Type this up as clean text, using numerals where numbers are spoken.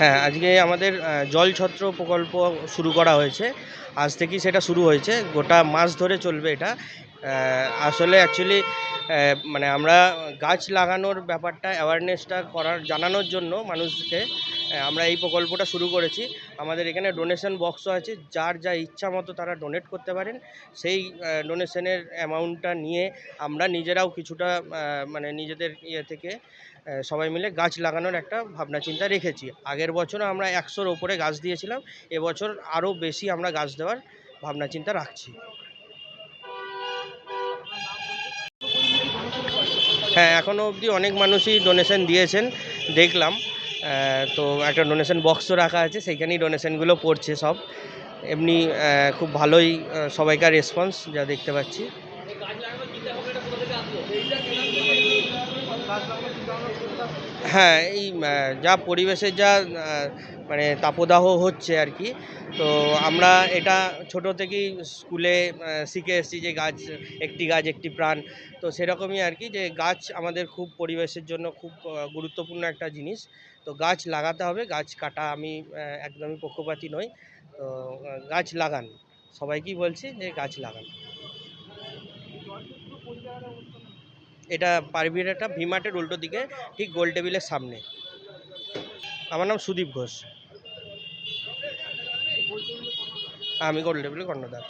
হ্যাঁ, আজকে আমাদের জলছত্র প্রকল্প শুরু করা হয়েছে। আজ থেকেই সেটা শুরু হয়েছে। গোটা মাস ধরে চলবে এটা। আসলে অ্যাকচুয়ালি মানে আমরা গাছ লাগানোর ব্যাপারটা অ্যাওয়ারনেসটা জানানোর জন্য মানুষকে আমরা এই প্রকল্পটা শুরু করেছি। আমাদের এখানে ডোনেশন বক্সও আছে। যার যা ইচ্ছা মতো তারা ডোনেট করতে পারেন। সেই ডোনেশনের অ্যামাউন্টটা নিয়ে আমরা নিজেরাও কিছুটা মানে নিজেদের ইয়ে থেকে সবাই মিলে গাছ লাগানোর একটা ভাবনা চিন্তা রেখেছি। আগের বছরও আমরা ১০০-র ওপরে গাছ দিয়েছিলাম। এবছর আরও বেশি আমরা গাছ দেওয়ার ভাবনা চিন্তা রাখছি। হ্যাঁ, এখনও অবধি অনেক মানুষই ডোনেশন দিয়েছেন দেখলাম। তো একটা ডোনেশন বক্সও রাখা আছে, সেইখানেই ডোনেশনগুলো পড়ছে সব। এমনি খুব ভালোই সবাইকার রেসপন্স যা দেখতে পাচ্ছি। হ্যাঁ, এই যা পরিবেশের যা মানে তাপদাহ হচ্ছে আর কি, তো আমরা এটা ছোট থেকেই স্কুলে শিখে এসেছি যে গাছ, একটি গাছ একটি প্রাণ। তো সেরকমই আর কি, যে গাছ আমাদের খুব পরিবেশের জন্য খুব গুরুত্বপূর্ণ একটা জিনিস। তো গাছ লাগাতে হবে, গাছ কাটা আমি একদমই পক্ষপাতী নই। তো গাছ লাগান, সবাইকেই বলছি যে গাছ লাগান। এটা পারবিরহাটা ভিমার্টের উল্টো দিকে, ঠিক গোল টেবিলের সামনে। আমার নাম সুদীপ ঘোষ। আমি গোল টেবিলের কর্ণধার।